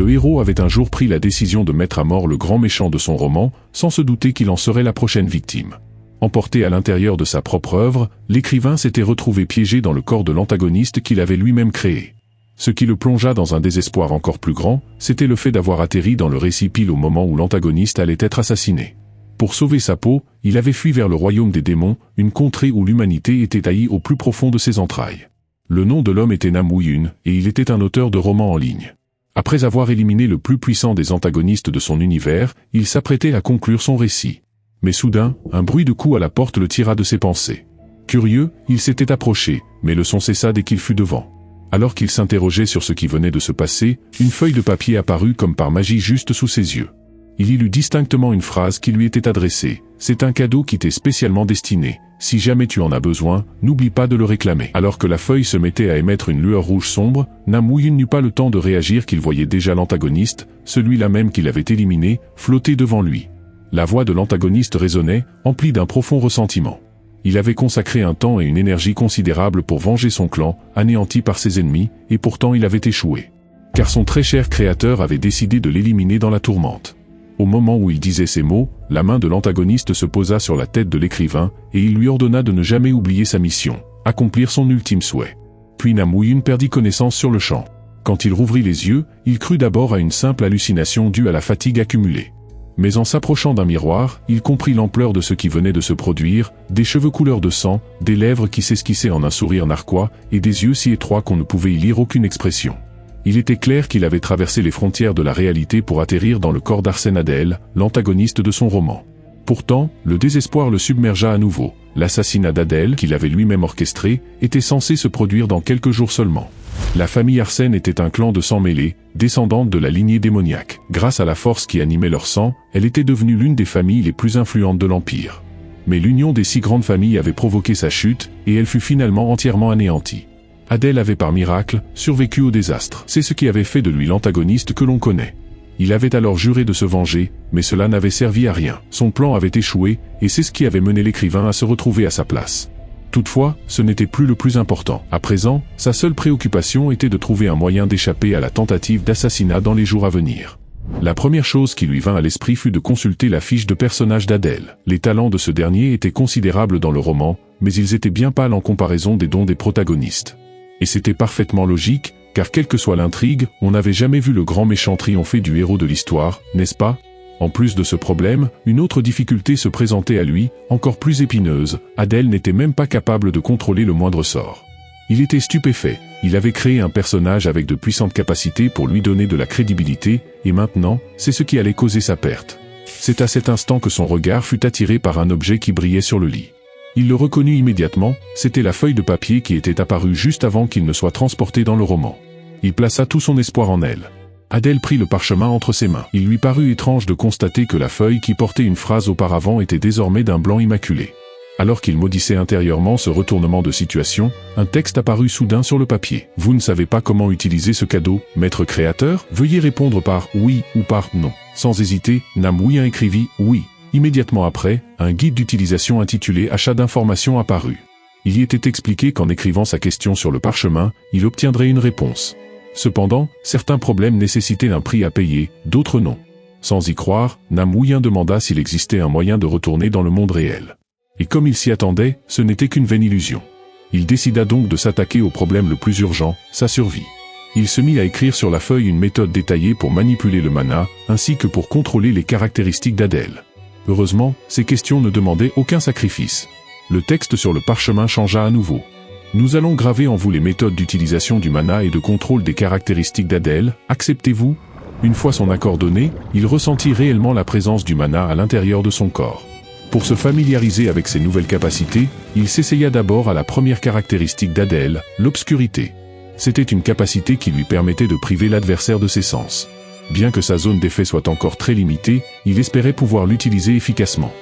Le héros avait un jour pris la décision de mettre à mort le grand méchant de son roman, sans se douter qu'il en serait la prochaine victime. Emporté à l'intérieur de sa propre œuvre, l'écrivain s'était retrouvé piégé dans le corps de l'antagoniste qu'il avait lui-même créé. Ce qui le plongea dans un désespoir encore plus grand, c'était le fait d'avoir atterri dans le récit pile au moment où l'antagoniste allait être assassiné. Pour sauver sa peau, il avait fui vers le royaume des démons, une contrée où l'humanité était haïe au plus profond de ses entrailles. Le nom de l'homme était Nam Woo-Hyun, et il était un auteur de romans en ligne. Après avoir éliminé le plus puissant des antagonistes de son univers, il s'apprêtait à conclure son récit. Mais soudain, un bruit de coups à la porte le tira de ses pensées. Curieux, il s'était approché, mais le son cessa dès qu'il fut devant. Alors qu'il s'interrogeait sur ce qui venait de se passer, une feuille de papier apparut comme par magie juste sous ses yeux. Il y lut distinctement une phrase qui lui était adressée. « C'est un cadeau qui t'est spécialement destiné. Si jamais tu en as besoin, n'oublie pas de le réclamer. » Alors que la feuille se mettait à émettre une lueur rouge sombre, Nam Woo-Hyun n'eut pas le temps de réagir qu'il voyait déjà l'antagoniste, celui-là même qu'il avait éliminé, flotter devant lui. La voix de l'antagoniste résonnait, emplie d'un profond ressentiment. Il avait consacré un temps et une énergie considérables pour venger son clan, anéanti par ses ennemis, et pourtant il avait échoué. Car son très cher créateur avait décidé de l'éliminer dans la tourmente. Au moment où il disait ces mots, la main de l'antagoniste se posa sur la tête de l'écrivain, et il lui ordonna de ne jamais oublier sa mission, accomplir son ultime souhait. Puis Nam Woo-Hyun perdit connaissance sur le champ. Quand il rouvrit les yeux, il crut d'abord à une simple hallucination due à la fatigue accumulée. Mais en s'approchant d'un miroir, il comprit l'ampleur de ce qui venait de se produire, des cheveux couleur de sang, des lèvres qui s'esquissaient en un sourire narquois, et des yeux si étroits qu'on ne pouvait y lire aucune expression. Il était clair qu'il avait traversé les frontières de la réalité pour atterrir dans le corps d'Arsène Adel, l'antagoniste de son roman. Pourtant, le désespoir le submergea à nouveau. L'assassinat d'Adel, qu'il avait lui-même orchestré, était censé se produire dans quelques jours seulement. La famille Arsène était un clan de sang mêlé, descendante de la lignée démoniaque. Grâce à la force qui animait leur sang, elle était devenue l'une des familles les plus influentes de l'Empire. Mais l'union des 6 grandes familles avait provoqué sa chute, et elle fut finalement entièrement anéantie. Adel avait par miracle survécu au désastre. C'est ce qui avait fait de lui l'antagoniste que l'on connaît. Il avait alors juré de se venger, mais cela n'avait servi à rien. Son plan avait échoué, et c'est ce qui avait mené l'écrivain à se retrouver à sa place. Toutefois, ce n'était plus le plus important. À présent, sa seule préoccupation était de trouver un moyen d'échapper à la tentative d'assassinat dans les jours à venir. La première chose qui lui vint à l'esprit fut de consulter la fiche de personnage d'Adel. Les talents de ce dernier étaient considérables dans le roman, mais ils étaient bien pâles en comparaison des dons des protagonistes. Et c'était parfaitement logique, car quelle que soit l'intrigue, on n'avait jamais vu le grand méchant triompher du héros de l'histoire, n'est-ce pas ? En plus de ce problème, une autre difficulté se présentait à lui, encore plus épineuse. Adel n'était même pas capable de contrôler le moindre sort. Il était stupéfait, il avait créé un personnage avec de puissantes capacités pour lui donner de la crédibilité, et maintenant, c'est ce qui allait causer sa perte. C'est à cet instant que son regard fut attiré par un objet qui brillait sur le lit. Il le reconnut immédiatement, c'était la feuille de papier qui était apparue juste avant qu'il ne soit transporté dans le roman. Il plaça tout son espoir en elle. Adel prit le parchemin entre ses mains. Il lui parut étrange de constater que la feuille qui portait une phrase auparavant était désormais d'un blanc immaculé. Alors qu'il maudissait intérieurement ce retournement de situation, un texte apparut soudain sur le papier. « Vous ne savez pas comment utiliser ce cadeau, maître créateur ? Veuillez répondre par « oui » ou par « non ». Sans hésiter, Nam Woo-Hyun écrivit « oui ». Immédiatement après, un guide d'utilisation intitulé « Achat d'informations » apparut. Il y était expliqué qu'en écrivant sa question sur le parchemin, il obtiendrait une réponse. Cependant, certains problèmes nécessitaient un prix à payer, d'autres non. Sans y croire, Nam Woo-Hyun demanda s'il existait un moyen de retourner dans le monde réel. Et comme il s'y attendait, ce n'était qu'une vaine illusion. Il décida donc de s'attaquer au problème le plus urgent, sa survie. Il se mit à écrire sur la feuille une méthode détaillée pour manipuler le mana, ainsi que pour contrôler les caractéristiques d'Adel. Heureusement, ces questions ne demandaient aucun sacrifice. Le texte sur le parchemin changea à nouveau. Nous allons graver en vous les méthodes d'utilisation du mana et de contrôle des caractéristiques d'Adel, acceptez-vous ? Une fois son accord donné, il ressentit réellement la présence du mana à l'intérieur de son corps. Pour se familiariser avec ses nouvelles capacités, il s'essaya d'abord à la première caractéristique d'Adel, l'obscurité. C'était une capacité qui lui permettait de priver l'adversaire de ses sens. Bien que sa zone d'effet soit encore très limitée, il espérait pouvoir l'utiliser efficacement.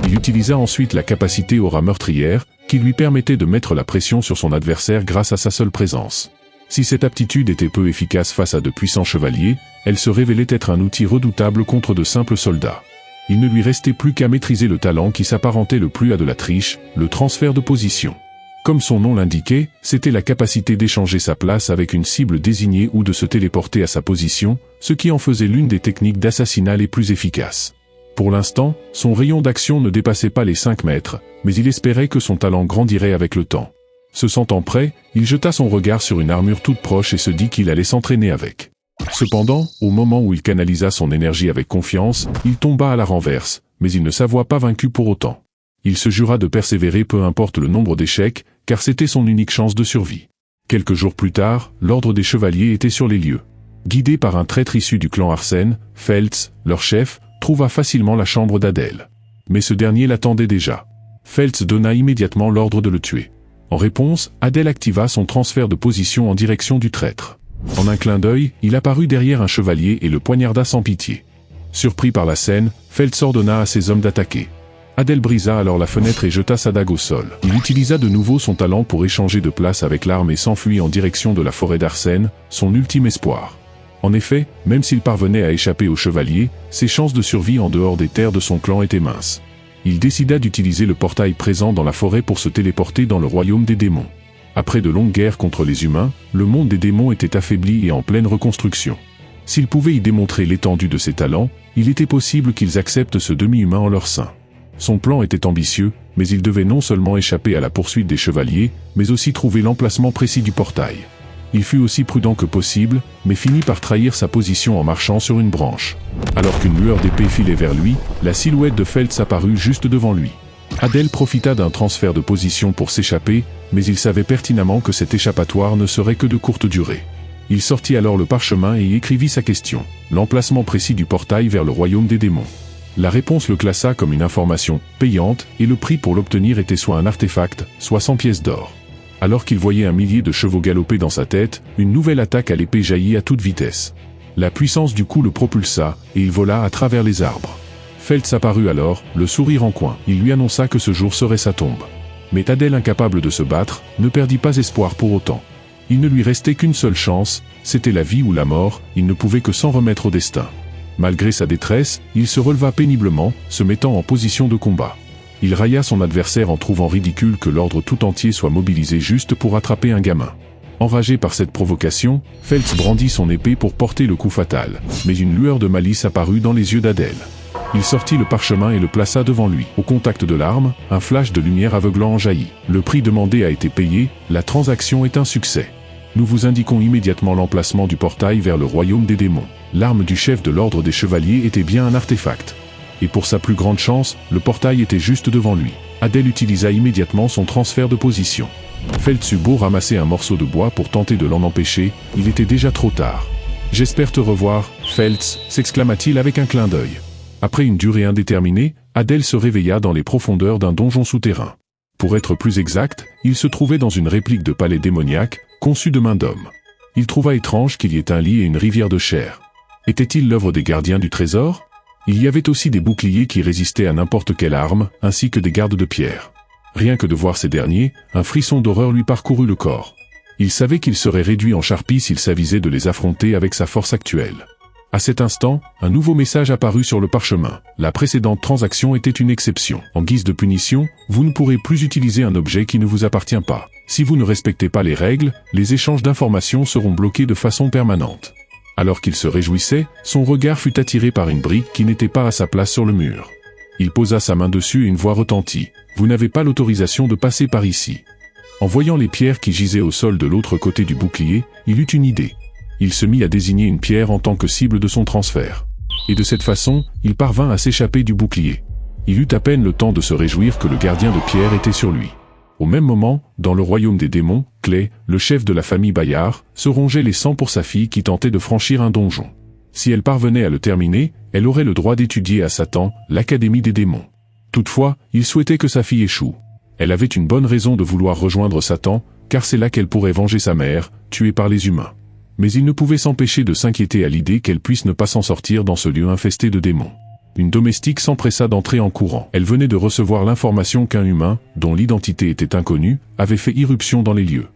Il utilisa ensuite la capacité aura meurtrière, qui lui permettait de mettre la pression sur son adversaire grâce à sa seule présence. Si cette aptitude était peu efficace face à de puissants chevaliers, elle se révélait être un outil redoutable contre de simples soldats. Il ne lui restait plus qu'à maîtriser le talent qui s'apparentait le plus à de la triche, le transfert de position. Comme son nom l'indiquait, c'était la capacité d'échanger sa place avec une cible désignée ou de se téléporter à sa position, ce qui en faisait l'une des techniques d'assassinat les plus efficaces. Pour l'instant, son rayon d'action ne dépassait pas les 5 mètres, mais il espérait que son talent grandirait avec le temps. Se sentant prêt, il jeta son regard sur une armure toute proche et se dit qu'il allait s'entraîner avec. Cependant, au moment où il canalisa son énergie avec confiance, il tomba à la renverse, mais il ne s'avoua pas vaincu pour autant. Il se jura de persévérer peu importe le nombre d'échecs, car c'était son unique chance de survie. Quelques jours plus tard, l'ordre des chevaliers était sur les lieux. Guidé par un traître issu du clan Arsène, Feltz, leur chef, trouva facilement la chambre d'Adèle. Mais ce dernier l'attendait déjà. Feltz donna immédiatement l'ordre de le tuer. En réponse, Adèle activa son transfert de position en direction du traître. En un clin d'œil, il apparut derrière un chevalier et le poignarda sans pitié. Surpris par la scène, Feltz ordonna à ses hommes d'attaquer. Adèle brisa alors la fenêtre et jeta sa dague au sol. Il utilisa de nouveau son talent pour échanger de place avec l'arme et s'enfuit en direction de la forêt d'Arsène, son ultime espoir. En effet, même s'il parvenait à échapper au chevalier, ses chances de survie en dehors des terres de son clan étaient minces. Il décida d'utiliser le portail présent dans la forêt pour se téléporter dans le royaume des démons. Après de longues guerres contre les humains, le monde des démons était affaibli et en pleine reconstruction. S'il pouvait y démontrer l'étendue de ses talents, il était possible qu'ils acceptent ce demi-humain en leur sein. Son plan était ambitieux, mais il devait non seulement échapper à la poursuite des chevaliers, mais aussi trouver l'emplacement précis du portail. Il fut aussi prudent que possible, mais finit par trahir sa position en marchant sur une branche. Alors qu'une lueur d'épée filait vers lui, la silhouette de Feltz apparut juste devant lui. Adèle profita d'un transfert de position pour s'échapper, mais il savait pertinemment que cet échappatoire ne serait que de courte durée. Il sortit alors le parchemin et y écrivit sa question, l'emplacement précis du portail vers le royaume des démons. La réponse le classa comme une information payante, et le prix pour l'obtenir était soit un artefact, soit 100 pièces d'or. Alors qu'il voyait un millier de chevaux galoper dans sa tête, une nouvelle attaque à l'épée jaillit à toute vitesse. La puissance du coup le propulsa, et il vola à travers les arbres. Feltz apparut alors, le sourire en coin. Il lui annonça que ce jour serait sa tombe. Mais Adèle, incapable de se battre, ne perdit pas espoir pour autant. Il ne lui restait qu'une seule chance, c'était la vie ou la mort, il ne pouvait que s'en remettre au destin. Malgré sa détresse, il se releva péniblement, se mettant en position de combat. Il railla son adversaire en trouvant ridicule que l'ordre tout entier soit mobilisé juste pour attraper un gamin. Enragé par cette provocation, Feltz brandit son épée pour porter le coup fatal, mais une lueur de malice apparut dans les yeux d'Adèle. Il sortit le parchemin et le plaça devant lui. Au contact de l'arme, un flash de lumière aveuglant en jaillit. Le prix demandé a été payé, la transaction est un succès. Nous vous indiquons immédiatement l'emplacement du portail vers le royaume des démons. L'arme du chef de l'ordre des chevaliers était bien un artefact. Et pour sa plus grande chance, le portail était juste devant lui. Adèle utilisa immédiatement son transfert de position. Feltz eut beau ramasser un morceau de bois pour tenter de l'en empêcher, il était déjà trop tard. « J'espère te revoir, Feltz » s'exclama-t-il avec un clin d'œil. Après une durée indéterminée, Adèle se réveilla dans les profondeurs d'un donjon souterrain. Pour être plus exact, il se trouvait dans une réplique de palais démoniaque, conçu de main d'homme. Il trouva étrange qu'il y ait un lit et une rivière de chair. Était-il l'œuvre des gardiens du trésor? Il y avait aussi des boucliers qui résistaient à n'importe quelle arme, ainsi que des gardes de pierre. Rien que de voir ces derniers, un frisson d'horreur lui parcourut le corps. Il savait qu'il serait réduit en charpie s'il s'avisait de les affronter avec sa force actuelle. À cet instant, un nouveau message apparut sur le parchemin. La précédente transaction était une exception. En guise de punition, vous ne pourrez plus utiliser un objet qui ne vous appartient pas. Si vous ne respectez pas les règles, les échanges d'informations seront bloqués de façon permanente. Alors qu'il se réjouissait, son regard fut attiré par une brique qui n'était pas à sa place sur le mur. Il posa sa main dessus et une voix retentit. « Vous n'avez pas l'autorisation de passer par ici. » En voyant les pierres qui gisaient au sol de l'autre côté du bouclier, il eut une idée. Il se mit à désigner une pierre en tant que cible de son transfert. Et de cette façon, il parvint à s'échapper du bouclier. Il eut à peine le temps de se réjouir que le gardien de pierre était sur lui. Au même moment, dans le royaume des démons, Clay, le chef de la famille Bayard, se rongeait les sangs pour sa fille qui tentait de franchir un donjon. Si elle parvenait à le terminer, elle aurait le droit d'étudier à Satan, l'Académie des démons. Toutefois, il souhaitait que sa fille échoue. Elle avait une bonne raison de vouloir rejoindre Satan, car c'est là qu'elle pourrait venger sa mère, tuée par les humains. Mais il ne pouvait s'empêcher de s'inquiéter à l'idée qu'elle puisse ne pas s'en sortir dans ce lieu infesté de démons. Une domestique s'empressa d'entrer en courant. Elle venait de recevoir l'information qu'un humain, dont l'identité était inconnue, avait fait irruption dans les lieux.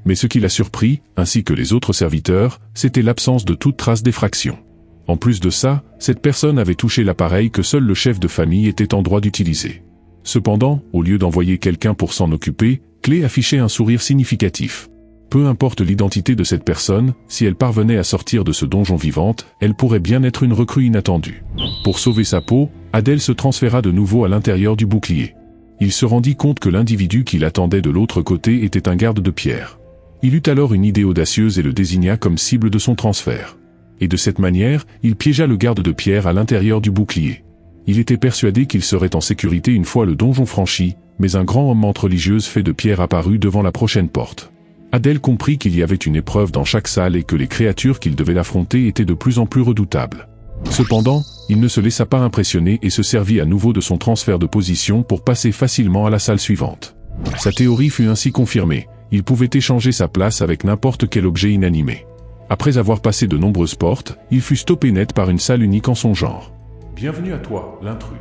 Mais ce qui la surprit, ainsi que les autres serviteurs, c'était l'absence de toute trace d'effraction. En plus de ça, cette personne avait touché l'appareil que seul le chef de famille était en droit d'utiliser. Cependant, au lieu d'envoyer quelqu'un pour s'en occuper, Clay affichait un sourire significatif. Peu importe l'identité de cette personne, si elle parvenait à sortir de ce donjon vivante, elle pourrait bien être une recrue inattendue. Pour sauver sa peau, Adèle se transféra de nouveau à l'intérieur du bouclier. Il se rendit compte que l'individu qui l'attendait de l'autre côté était un garde de pierre. Il eut alors une idée audacieuse et le désigna comme cible de son transfert. Et de cette manière, il piégea le garde de pierre à l'intérieur du bouclier. Il était persuadé qu'il serait en sécurité une fois le donjon franchi, mais un grand homme menthe religieuse fait de pierre apparut devant la prochaine porte. Adèle comprit qu'il y avait une épreuve dans chaque salle et que les créatures qu'il devait affronter étaient de plus en plus redoutables. Cependant, il ne se laissa pas impressionner et se servit à nouveau de son transfert de position pour passer facilement à la salle suivante. Sa théorie fut ainsi confirmée, il pouvait échanger sa place avec n'importe quel objet inanimé. Après avoir passé de nombreuses portes, il fut stoppé net par une salle unique en son genre. « Bienvenue à toi, l'intrus. »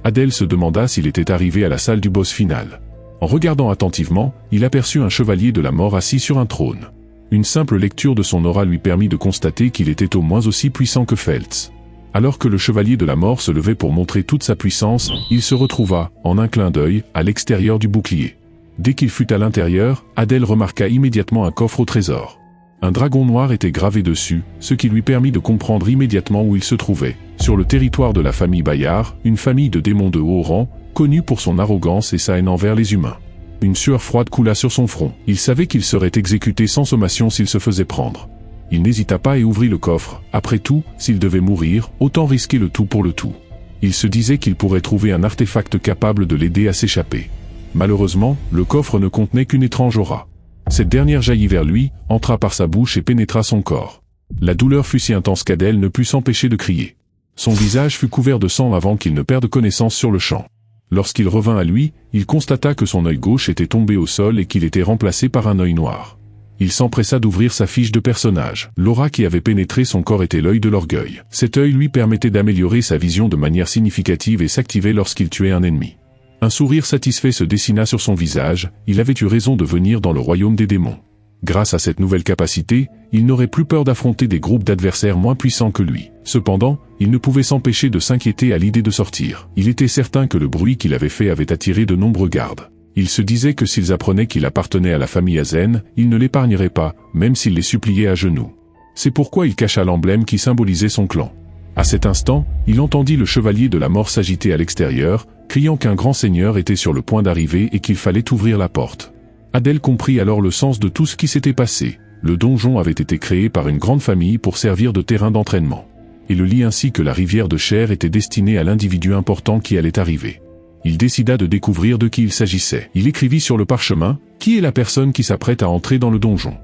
Adèle se demanda s'il était arrivé à la salle du boss final. En regardant attentivement, il aperçut un chevalier de la mort assis sur un trône. Une simple lecture de son aura lui permit de constater qu'il était au moins aussi puissant que Feltz. Alors que le chevalier de la mort se levait pour montrer toute sa puissance, il se retrouva, en un clin d'œil, à l'extérieur du bouclier. Dès qu'il fut à l'intérieur, Adèle remarqua immédiatement un coffre au trésor. Un dragon noir était gravé dessus, ce qui lui permit de comprendre immédiatement où il se trouvait, sur le territoire de la famille Bayard, une famille de démons de haut rang, connue pour son arrogance et sa haine envers les humains. Une sueur froide coula sur son front. Il savait qu'il serait exécuté sans sommation s'il se faisait prendre. Il n'hésita pas et ouvrit le coffre. Après tout, s'il devait mourir, autant risquer le tout pour le tout. Il se disait qu'il pourrait trouver un artefact capable de l'aider à s'échapper. Malheureusement, le coffre ne contenait qu'une étrange aura. Cette dernière jaillit vers lui, entra par sa bouche et pénétra son corps. La douleur fut si intense qu'Adèle ne put s'empêcher de crier. Son visage fut couvert de sang avant qu'il ne perde connaissance sur le champ. Lorsqu'il revint à lui, il constata que son œil gauche était tombé au sol et qu'il était remplacé par un œil noir. Il s'empressa d'ouvrir sa fiche de personnage. L'aura qui avait pénétré son corps était l'œil de l'orgueil. Cet œil lui permettait d'améliorer sa vision de manière significative et s'activait lorsqu'il tuait un ennemi. Un sourire satisfait se dessina sur son visage, il avait eu raison de venir dans le royaume des démons. Grâce à cette nouvelle capacité, il n'aurait plus peur d'affronter des groupes d'adversaires moins puissants que lui. Cependant, il ne pouvait s'empêcher de s'inquiéter à l'idée de sortir. Il était certain que le bruit qu'il avait fait avait attiré de nombreux gardes. Il se disait que s'ils apprenaient qu'il appartenait à la famille Azen, ils ne l'épargneraient pas, même s'il les suppliait à genoux. C'est pourquoi il cacha l'emblème qui symbolisait son clan. À cet instant, il entendit le chevalier de la mort s'agiter à l'extérieur, criant qu'un grand seigneur était sur le point d'arriver et qu'il fallait ouvrir la porte. Adèle comprit alors le sens de tout ce qui s'était passé. Le donjon avait été créé par une grande famille pour servir de terrain d'entraînement. Et le lit ainsi que la rivière de chair était destiné à l'individu important qui allait arriver. Il décida de découvrir de qui il s'agissait. Il écrivit sur le parchemin « Qui est la personne qui s'apprête à entrer dans le donjon ?»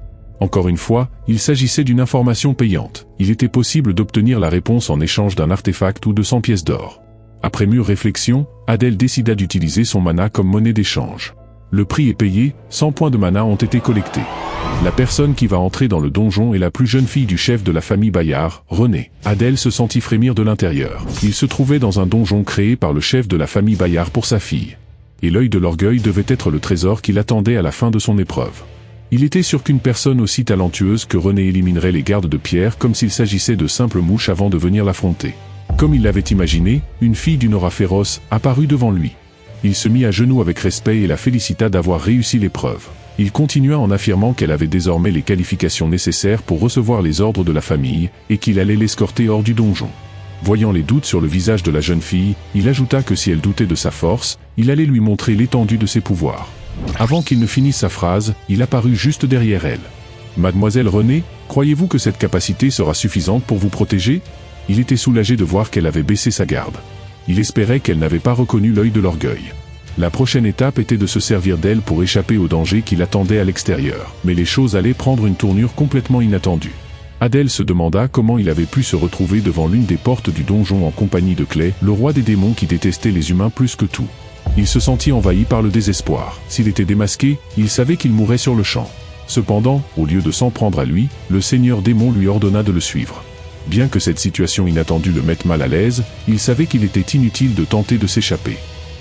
Encore une fois, il s'agissait d'une information payante. Il était possible d'obtenir la réponse en échange d'un artefact ou de 100 pièces d'or. Après mûre réflexion, Adèle décida d'utiliser son mana comme monnaie d'échange. Le prix est payé, 100 points de mana ont été collectés. La personne qui va entrer dans le donjon est la plus jeune fille du chef de la famille Bayard, René. Adèle se sentit frémir de l'intérieur. Il se trouvait dans un donjon créé par le chef de la famille Bayard pour sa fille. Et l'œil de l'orgueil devait être le trésor qui l'attendait à la fin de son épreuve. Il était sûr qu'une personne aussi talentueuse que René éliminerait les gardes de pierre comme s'il s'agissait de simples mouches avant de venir l'affronter. Comme il l'avait imaginé, une fille d'une aura féroce apparut devant lui. Il se mit à genoux avec respect et la félicita d'avoir réussi l'épreuve. Il continua en affirmant qu'elle avait désormais les qualifications nécessaires pour recevoir les ordres de la famille, et qu'il allait l'escorter hors du donjon. Voyant les doutes sur le visage de la jeune fille, il ajouta que si elle doutait de sa force, il allait lui montrer l'étendue de ses pouvoirs. Avant qu'il ne finisse sa phrase, il apparut juste derrière elle. « Mademoiselle René, croyez-vous que cette capacité sera suffisante pour vous protéger ?» Il était soulagé de voir qu'elle avait baissé sa garde. Il espérait qu'elle n'avait pas reconnu l'œil de l'orgueil. La prochaine étape était de se servir d'elle pour échapper au danger qui l'attendait à l'extérieur. Mais les choses allaient prendre une tournure complètement inattendue. Adèle se demanda comment il avait pu se retrouver devant l'une des portes du donjon en compagnie de Clay, le roi des démons qui détestait les humains plus que tout. Il se sentit envahi par le désespoir. S'il était démasqué, il savait qu'il mourrait sur le champ. Cependant, au lieu de s'en prendre à lui, le seigneur démon lui ordonna de le suivre. Bien que cette situation inattendue le mette mal à l'aise, il savait qu'il était inutile de tenter de s'échapper.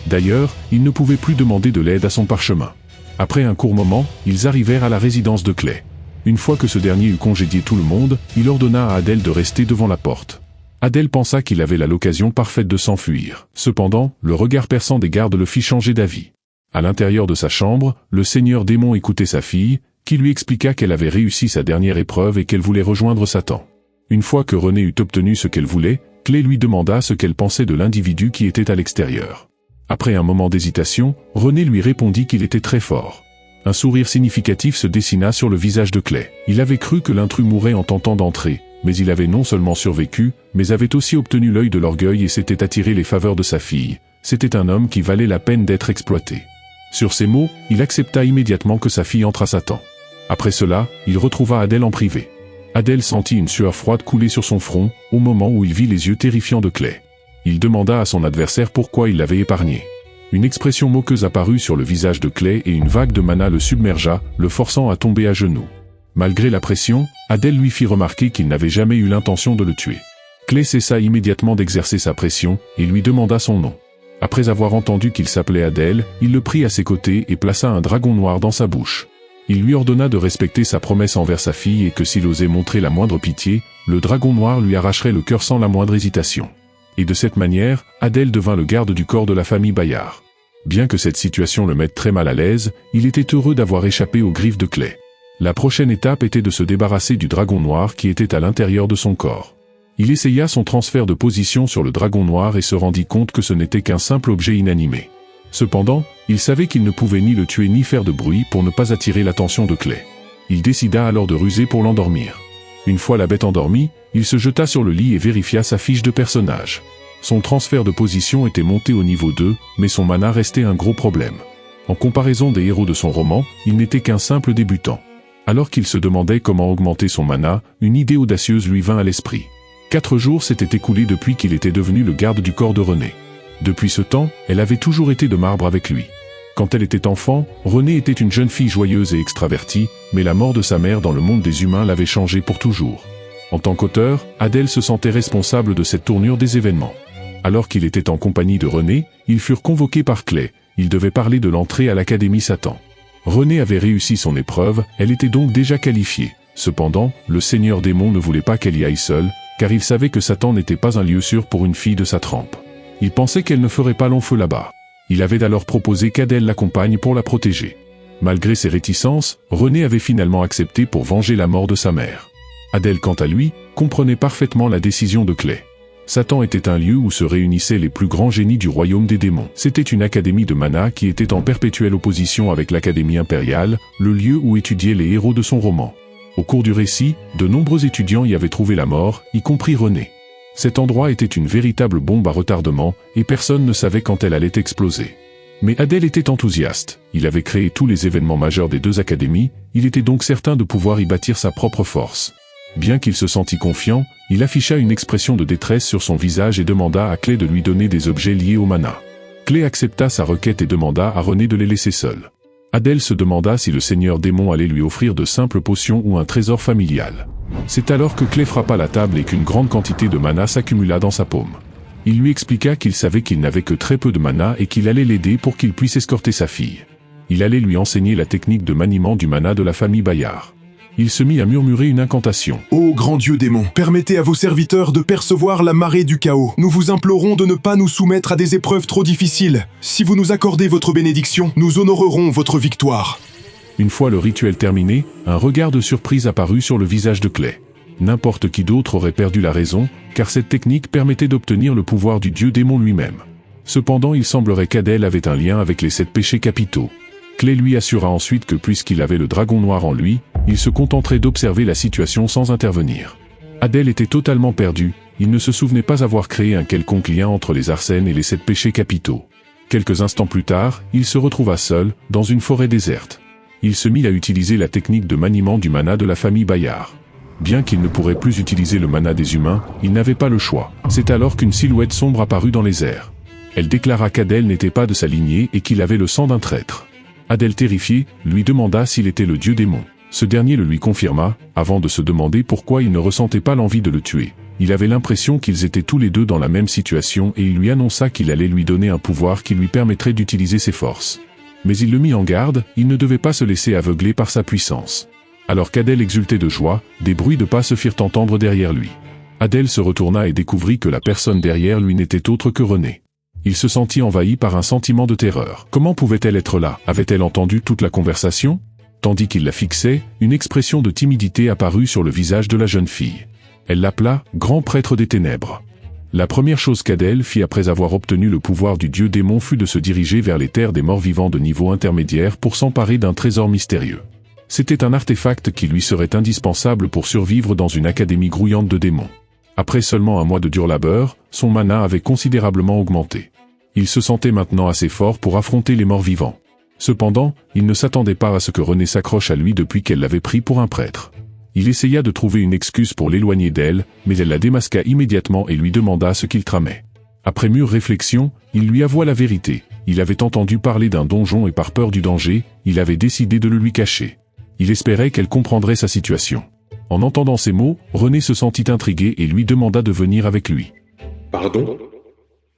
D'ailleurs, il ne pouvait plus demander de l'aide à son parchemin. Après un court moment, ils arrivèrent à la résidence de Clay. Une fois que ce dernier eut congédié tout le monde, il ordonna à Adèle de rester devant la porte. Adèle pensa qu'il avait l'occasion parfaite de s'enfuir. Cependant, le regard perçant des gardes le fit changer d'avis. À l'intérieur de sa chambre, le seigneur démon écoutait sa fille, qui lui expliqua qu'elle avait réussi sa dernière épreuve et qu'elle voulait rejoindre Satan. Une fois que Renée eut obtenu ce qu'elle voulait, Clé lui demanda ce qu'elle pensait de l'individu qui était à l'extérieur. Après un moment d'hésitation, Renée lui répondit qu'il était très fort. Un sourire significatif se dessina sur le visage de Clé. Il avait cru que l'intrus mourrait en tentant d'entrer, mais il avait non seulement survécu, mais avait aussi obtenu l'œil de l'orgueil et s'était attiré les faveurs de sa fille. C'était un homme qui valait la peine d'être exploité. Sur ces mots, il accepta immédiatement que sa fille entre à Satan. Après cela, il retrouva Adèle en privé. Adèle sentit une sueur froide couler sur son front, au moment où il vit les yeux terrifiants de Clé. Il demanda à son adversaire pourquoi il l'avait épargné. Une expression moqueuse apparut sur le visage de Clé et une vague de mana le submergea, le forçant à tomber à genoux. Malgré la pression, Adèle lui fit remarquer qu'il n'avait jamais eu l'intention de le tuer. Clé cessa immédiatement d'exercer sa pression, et lui demanda son nom. Après avoir entendu qu'il s'appelait Adèle, il le prit à ses côtés et plaça un dragon noir dans sa bouche. Il lui ordonna de respecter sa promesse envers sa fille et que s'il osait montrer la moindre pitié, le dragon noir lui arracherait le cœur sans la moindre hésitation. Et de cette manière, Adèle devint le garde du corps de la famille Bayard. Bien que cette situation le mette très mal à l'aise, il était heureux d'avoir échappé aux griffes de Clé. La prochaine étape était de se débarrasser du dragon noir qui était à l'intérieur de son corps. Il essaya son transfert de position sur le dragon noir et se rendit compte que ce n'était qu'un simple objet inanimé. Cependant, il savait qu'il ne pouvait ni le tuer ni faire de bruit pour ne pas attirer l'attention de Clé. Il décida alors de ruser pour l'endormir. Une fois la bête endormie, il se jeta sur le lit et vérifia sa fiche de personnage. Son transfert de position était monté au niveau 2, mais son mana restait un gros problème. En comparaison des héros de son roman, il n'était qu'un simple débutant. Alors qu'il se demandait comment augmenter son mana, une idée audacieuse lui vint à l'esprit. 4 jours s'étaient écoulés depuis qu'il était devenu le garde du corps de Renée. Depuis ce temps, elle avait toujours été de marbre avec lui. Quand elle était enfant, Renée était une jeune fille joyeuse et extravertie, mais la mort de sa mère dans le monde des humains l'avait changée pour toujours. En tant qu'auteur, Adèle se sentait responsable de cette tournure des événements. Alors qu'il était en compagnie de Renée, ils furent convoqués par Clé. Ils devaient parler de l'entrée à l'Académie Satan. Renée avait réussi son épreuve, elle était donc déjà qualifiée. Cependant, le seigneur démon ne voulait pas qu'elle y aille seule, car il savait que Satan n'était pas un lieu sûr pour une fille de sa trempe. Il pensait qu'elle ne ferait pas long feu là-bas. Il avait alors proposé qu'Adèle l'accompagne pour la protéger. Malgré ses réticences, Renée avait finalement accepté pour venger la mort de sa mère. Adèle, quant à lui, comprenait parfaitement la décision de Clé. Satan était un lieu où se réunissaient les plus grands génies du royaume des démons. C'était une académie de mana qui était en perpétuelle opposition avec l'académie impériale, le lieu où étudiaient les héros de son roman. Au cours du récit, de nombreux étudiants y avaient trouvé la mort, y compris Renée. Cet endroit était une véritable bombe à retardement, et personne ne savait quand elle allait exploser. Mais Adèle était enthousiaste. Il avait créé tous les événements majeurs des deux académies, il était donc certain de pouvoir y bâtir sa propre force. Bien qu'il se sentît confiant, il afficha une expression de détresse sur son visage et demanda à Clé de lui donner des objets liés au mana. Clé accepta sa requête et demanda à Renée de les laisser seuls. Adèle se demanda si le seigneur démon allait lui offrir de simples potions ou un trésor familial. C'est alors que Clé frappa la table et qu'une grande quantité de mana s'accumula dans sa paume. Il lui expliqua qu'il savait qu'il n'avait que très peu de mana et qu'il allait l'aider pour qu'il puisse escorter sa fille. Il allait lui enseigner la technique de maniement du mana de la famille Bayard. Il se mit à murmurer une incantation. « Ô grand dieu démon, permettez à vos serviteurs de percevoir la marée du chaos. Nous vous implorons de ne pas nous soumettre à des épreuves trop difficiles. Si vous nous accordez votre bénédiction, nous honorerons votre victoire. » Une fois le rituel terminé, un regard de surprise apparut sur le visage de Clé. N'importe qui d'autre aurait perdu la raison, car cette technique permettait d'obtenir le pouvoir du dieu démon lui-même. Cependant, il semblerait qu'Adèle avait un lien avec les 7 péchés capitaux. Clé lui assura ensuite que puisqu'il avait le dragon noir en lui, il se contenterait d'observer la situation sans intervenir. Adèle était totalement perdu, il ne se souvenait pas avoir créé un quelconque lien entre les arsènes et les 7 péchés capitaux. Quelques instants plus tard, il se retrouva seul, dans une forêt déserte. Il se mit à utiliser la technique de maniement du mana de la famille Bayard. Bien qu'il ne pourrait plus utiliser le mana des humains, il n'avait pas le choix. C'est alors qu'une silhouette sombre apparut dans les airs. Elle déclara qu'Adèle n'était pas de sa lignée et qu'il avait le sang d'un traître. Adèle, terrifiée, lui demanda s'il était le dieu démon. Ce dernier le lui confirma, avant de se demander pourquoi il ne ressentait pas l'envie de le tuer. Il avait l'impression qu'ils étaient tous les deux dans la même situation et il lui annonça qu'il allait lui donner un pouvoir qui lui permettrait d'utiliser ses forces. Mais il le mit en garde, il ne devait pas se laisser aveugler par sa puissance. Alors qu'Adèle exultait de joie, des bruits de pas se firent entendre derrière lui. Adèle se retourna et découvrit que la personne derrière lui n'était autre que Renée. Il se sentit envahi par un sentiment de terreur. Comment pouvait-elle être là? Avait-elle entendu toute la conversation? Tandis qu'il la fixait, une expression de timidité apparut sur le visage de la jeune fille. Elle l'appela « Grand prêtre des ténèbres ». La première chose qu'Adèle fit après avoir obtenu le pouvoir du dieu démon fut de se diriger vers les terres des morts-vivants de niveau intermédiaire pour s'emparer d'un trésor mystérieux. C'était un artefact qui lui serait indispensable pour survivre dans une académie grouillante de démons. Après seulement un mois de dur labeur, son mana avait considérablement augmenté. Il se sentait maintenant assez fort pour affronter les morts-vivants. Cependant, il ne s'attendait pas à ce que René s'accroche à lui depuis qu'elle l'avait pris pour un prêtre. Il essaya de trouver une excuse pour l'éloigner d'elle, mais elle la démasqua immédiatement et lui demanda ce qu'il tramait. Après mûre réflexion, il lui avoua la vérité. Il avait entendu parler d'un donjon et par peur du danger, il avait décidé de le lui cacher. Il espérait qu'elle comprendrait sa situation. En entendant ces mots, René se sentit intrigué et lui demanda de venir avec lui. Pardon?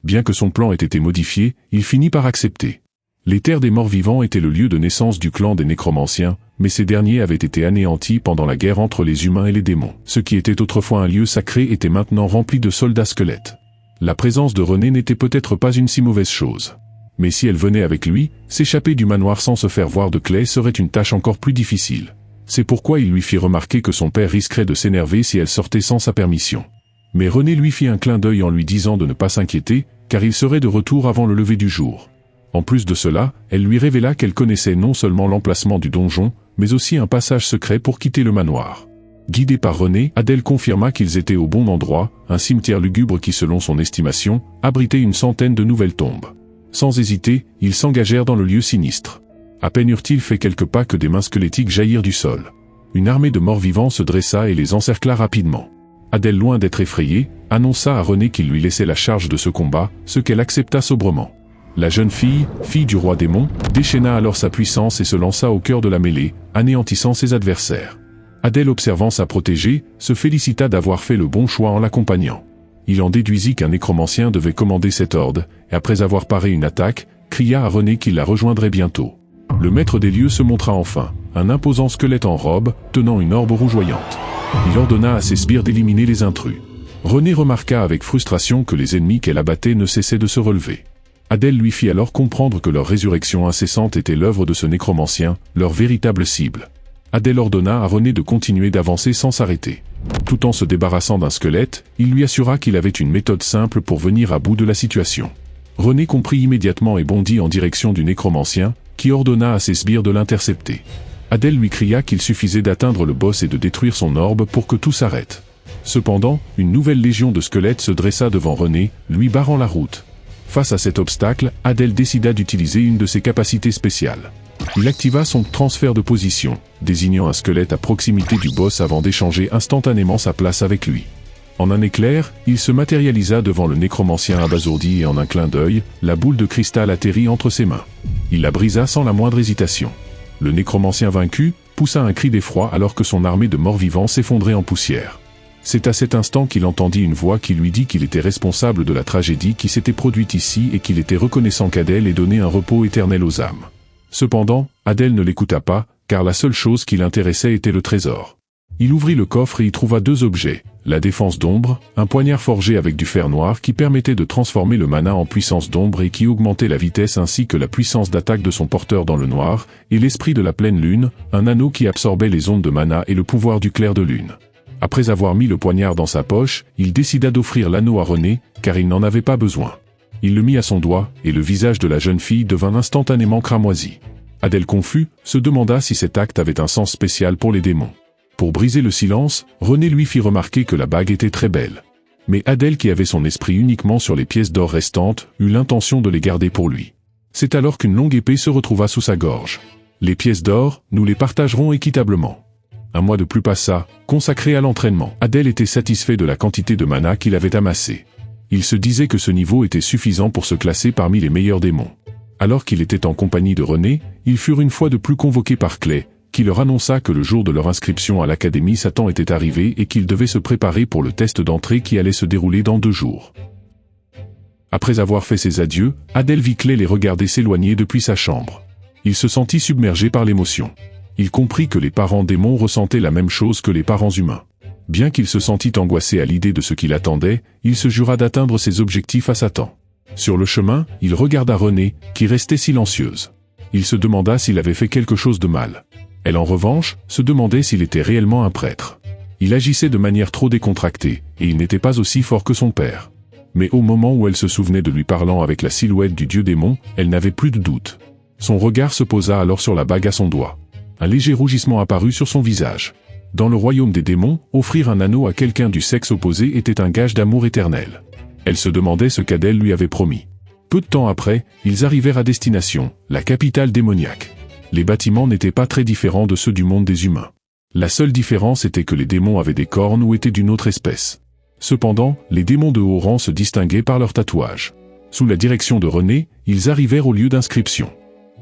Bien que son plan ait été modifié, il finit par accepter. Les terres des morts-vivants étaient le lieu de naissance du clan des nécromanciens, mais ces derniers avaient été anéantis pendant la guerre entre les humains et les démons. Ce qui était autrefois un lieu sacré était maintenant rempli de soldats squelettes. La présence de René n'était peut-être pas une si mauvaise chose. Mais si elle venait avec lui, s'échapper du manoir sans se faire voir de Clay serait une tâche encore plus difficile. C'est pourquoi il lui fit remarquer que son père risquerait de s'énerver si elle sortait sans sa permission. Mais René lui fit un clin d'œil en lui disant de ne pas s'inquiéter, car il serait de retour avant le lever du jour. En plus de cela, elle lui révéla qu'elle connaissait non seulement l'emplacement du donjon, mais aussi un passage secret pour quitter le manoir. Guidée par René, Adèle confirma qu'ils étaient au bon endroit, un cimetière lugubre qui selon son estimation, abritait une centaine de nouvelles tombes. Sans hésiter, ils s'engagèrent dans le lieu sinistre. À peine eurent-ils fait quelques pas que des mains squelettiques jaillirent du sol. Une armée de morts-vivants se dressa et les encercla rapidement. Adèle, loin d'être effrayée, annonça à René qu'il lui laissait la charge de ce combat, ce qu'elle accepta sobrement. La jeune fille, fille du roi démon, déchaîna alors sa puissance et se lança au cœur de la mêlée, anéantissant ses adversaires. Adèle, observant sa protégée, se félicita d'avoir fait le bon choix en l'accompagnant. Il en déduisit qu'un nécromancien devait commander cette horde, et après avoir paré une attaque, cria à René qu'il la rejoindrait bientôt. Le maître des lieux se montra enfin, un imposant squelette en robe, tenant une orbe rougeoyante. Il ordonna à ses sbires d'éliminer les intrus. René remarqua avec frustration que les ennemis qu'elle abattait ne cessaient de se relever. Adèle lui fit alors comprendre que leur résurrection incessante était l'œuvre de ce nécromancien, leur véritable cible. Adèle ordonna à René de continuer d'avancer sans s'arrêter. Tout en se débarrassant d'un squelette, il lui assura qu'il avait une méthode simple pour venir à bout de la situation. René comprit immédiatement et bondit en direction du nécromancien, qui ordonna à ses sbires de l'intercepter. Adèle lui cria qu'il suffisait d'atteindre le boss et de détruire son orbe pour que tout s'arrête. Cependant, une nouvelle légion de squelettes se dressa devant René, lui barrant la route. Face à cet obstacle, Adèle décida d'utiliser une de ses capacités spéciales. Il activa son transfert de position, désignant un squelette à proximité du boss avant d'échanger instantanément sa place avec lui. En un éclair, il se matérialisa devant le nécromancien abasourdi et en un clin d'œil, la boule de cristal atterrit entre ses mains. Il la brisa sans la moindre hésitation. Le nécromancien vaincu poussa un cri d'effroi alors que son armée de morts-vivants s'effondrait en poussière. C'est à cet instant qu'il entendit une voix qui lui dit qu'il était responsable de la tragédie qui s'était produite ici et qu'il était reconnaissant qu'Adèle ait donné un repos éternel aux âmes. Cependant, Adèle ne l'écouta pas, car la seule chose qui l'intéressait était le trésor. Il ouvrit le coffre et y trouva deux objets, la défense d'ombre, un poignard forgé avec du fer noir qui permettait de transformer le mana en puissance d'ombre et qui augmentait la vitesse ainsi que la puissance d'attaque de son porteur dans le noir, et l'esprit de la pleine lune, un anneau qui absorbait les ondes de mana et le pouvoir du clair de lune. Après avoir mis le poignard dans sa poche, il décida d'offrir l'anneau à René, car il n'en avait pas besoin. Il le mit à son doigt, et le visage de la jeune fille devint instantanément cramoisi. Adèle, confus, se demanda si cet acte avait un sens spécial pour les démons. Pour briser le silence, René lui fit remarquer que la bague était très belle. Mais Adèle, qui avait son esprit uniquement sur les pièces d'or restantes, eut l'intention de les garder pour lui. C'est alors qu'une longue épée se retrouva sous sa gorge. Les pièces d'or, nous les partagerons équitablement. Un mois de plus passa, consacré à l'entraînement. Adèle était satisfait de la quantité de mana qu'il avait amassé. Il se disait que ce niveau était suffisant pour se classer parmi les meilleurs démons. Alors qu'il était en compagnie de René, ils furent une fois de plus convoqués par Clay, qui leur annonça que le jour de leur inscription à l'académie Satan était arrivé et qu'ils devaient se préparer pour le test d'entrée qui allait se dérouler dans 2 jours. Après avoir fait ses adieux, Adèle vit Clay les regarder s'éloigner depuis sa chambre. Il se sentit submergé par l'émotion. Il comprit que les parents démons ressentaient la même chose que les parents humains. Bien qu'il se sentît angoissé à l'idée de ce qui l'attendait, il se jura d'atteindre ses objectifs à Satan. Sur le chemin, il regarda Renée, qui restait silencieuse. Il se demanda s'il avait fait quelque chose de mal. Elle en revanche, se demandait s'il était réellement un prêtre. Il agissait de manière trop décontractée, et il n'était pas aussi fort que son père. Mais au moment où elle se souvenait de lui parlant avec la silhouette du dieu démon, elle n'avait plus de doute. Son regard se posa alors sur la bague à son doigt. Un léger rougissement apparut sur son visage. Dans le royaume des démons, offrir un anneau à quelqu'un du sexe opposé était un gage d'amour éternel. Elle se demandait ce qu'Adèle lui avait promis. Peu de temps après, ils arrivèrent à destination, la capitale démoniaque. Les bâtiments n'étaient pas très différents de ceux du monde des humains. La seule différence était que les démons avaient des cornes ou étaient d'une autre espèce. Cependant, les démons de haut rang se distinguaient par leurs tatouages. Sous la direction de Renée, ils arrivèrent au lieu d'inscription.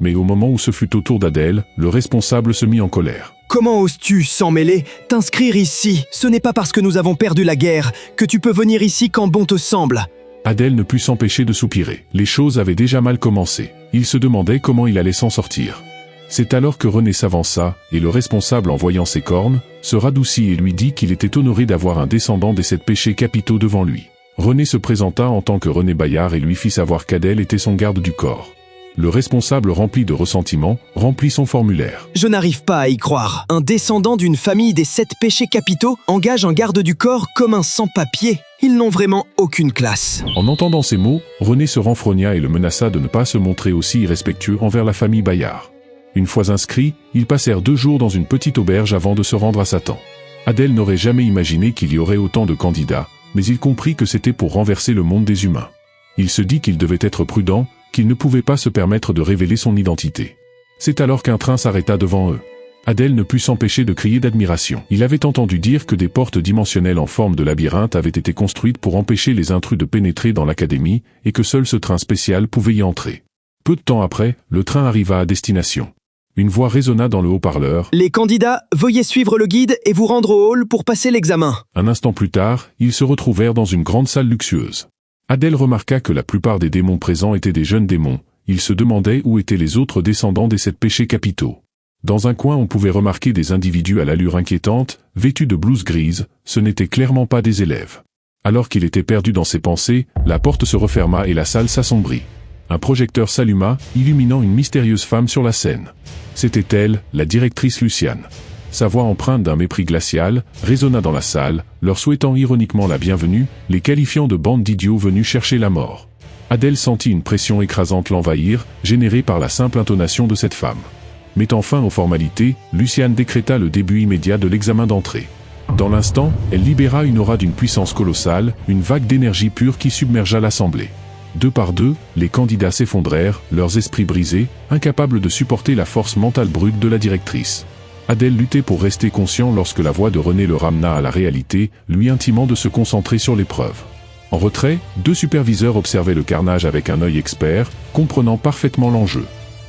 Mais au moment où ce fut au tour d'Adèle, le responsable se mit en colère. Comment oses-tu, sans mêler, t'inscrire ici? Ce n'est pas parce que nous avons perdu la guerre que tu peux venir ici quand bon te semble. Adèle ne put s'empêcher de soupirer. Les choses avaient déjà mal commencé. Il se demandait comment il allait s'en sortir. C'est alors que Renée s'avança, et le responsable, en voyant ses cornes, se radoucit et lui dit qu'il était honoré d'avoir un descendant des 7 péchés capitaux devant lui. Renée se présenta en tant que René Bayard et lui fit savoir qu'Adèle était son garde du corps. Le responsable, rempli de ressentiment, remplit son formulaire. Je n'arrive pas à y croire. Un descendant d'une famille des 7 péchés capitaux engage un garde du corps comme un sans-papier. Ils n'ont vraiment aucune classe. En entendant ces mots, Renée se renfrogna et le menaça de ne pas se montrer aussi irrespectueux envers la famille Bayard. Une fois inscrits, ils passèrent 2 jours dans une petite auberge avant de se rendre à Satan. Adèle n'aurait jamais imaginé qu'il y aurait autant de candidats, mais il comprit que c'était pour renverser le monde des humains. Il se dit qu'il devait être prudent, qu'il ne pouvait pas se permettre de révéler son identité. C'est alors qu'un train s'arrêta devant eux. Adèle ne put s'empêcher de crier d'admiration. Il avait entendu dire que des portes dimensionnelles en forme de labyrinthe avaient été construites pour empêcher les intrus de pénétrer dans l'académie, et que seul ce train spécial pouvait y entrer. Peu de temps après, le train arriva à destination. Une voix résonna dans le haut-parleur. Les candidats, veuillez suivre le guide et vous rendre au hall pour passer l'examen. Un instant plus tard, ils se retrouvèrent dans une grande salle luxueuse. Adèle remarqua que la plupart des démons présents étaient des jeunes démons. Il se demandait où étaient les autres descendants des 7 péchés capitaux. Dans un coin, on pouvait remarquer des individus à l'allure inquiétante, vêtus de blouses grises. Ce n'étaient clairement pas des élèves. Alors qu'il était perdu dans ses pensées, la porte se referma et la salle s'assombrit. Un projecteur s'alluma, illuminant une mystérieuse femme sur la scène. C'était elle, la directrice Luciane. Sa voix empreinte d'un mépris glacial résonna dans la salle, leur souhaitant ironiquement la bienvenue, les qualifiant de bande d'idiots venus chercher la mort. Adèle sentit une pression écrasante l'envahir, générée par la simple intonation de cette femme. Mettant fin aux formalités, Luciane décréta le début immédiat de l'examen d'entrée. Dans l'instant, elle libéra une aura d'une puissance colossale, une vague d'énergie pure qui submergea l'assemblée. 2 par 2, les candidats s'effondrèrent, leurs esprits brisés, incapables de supporter la force mentale brute de la directrice. Adèle luttait pour rester conscient lorsque la voix de Renée le ramena à la réalité, lui intimant de se concentrer sur l'épreuve. En retrait, 2 superviseurs observaient le carnage avec un œil expert, comprenant parfaitement l'enjeu.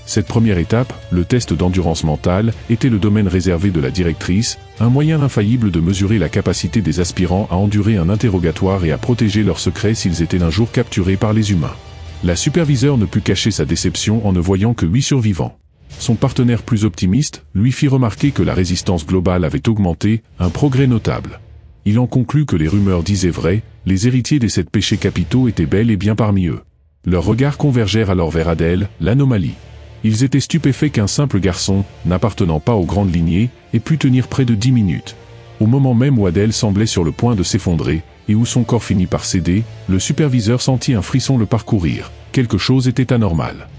Cette première étape, le test d'endurance mentale, était le domaine réservé de la directrice, un moyen infaillible de mesurer la capacité des aspirants à endurer un interrogatoire et à protéger leurs secrets s'ils étaient un jour capturés par les humains. La superviseure ne put cacher sa déception en ne voyant que 8 survivants. Son partenaire plus optimiste lui fit remarquer que la résistance globale avait augmenté, un progrès notable. Il en conclut que les rumeurs disaient vrai, les héritiers des 7 péchés capitaux étaient bel et bien parmi eux. Leurs regards convergèrent alors vers Adèle, l'anomalie. Ils étaient stupéfaits qu'un simple garçon, n'appartenant pas aux grandes lignées, ait pu tenir près de 10 minutes. Au moment même où Adèle semblait sur le point de s'effondrer, et où son corps finit par céder, le superviseur sentit un frisson le parcourir. Quelque chose était anormal.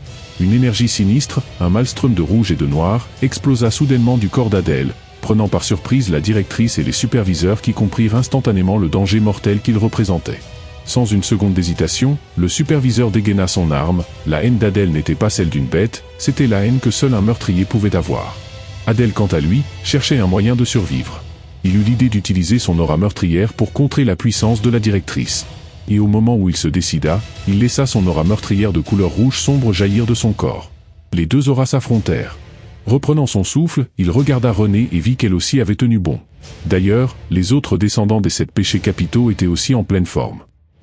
Une énergie sinistre, un maelstrom de rouge et de noir, explosa soudainement du corps d'Adèle, prenant par surprise la directrice et les superviseurs qui comprirent instantanément le danger mortel qu'il représentait. Sans une seconde d'hésitation, le superviseur dégaina son arme. La haine d'Adèle n'était pas celle d'une bête, c'était la haine que seul un meurtrier pouvait avoir. Adèle, quant à lui, cherchait un moyen de survivre. Il eut l'idée d'utiliser son aura meurtrière pour contrer la puissance de la directrice. Et au moment où il se décida, il laissa son aura meurtrière de couleur rouge sombre jaillir de son corps. Les 2 auras s'affrontèrent. Reprenant son souffle, il regarda Renée et vit qu'elle aussi avait tenu bon. D'ailleurs, les autres descendants des 7 péchés capitaux étaient aussi en pleine forme.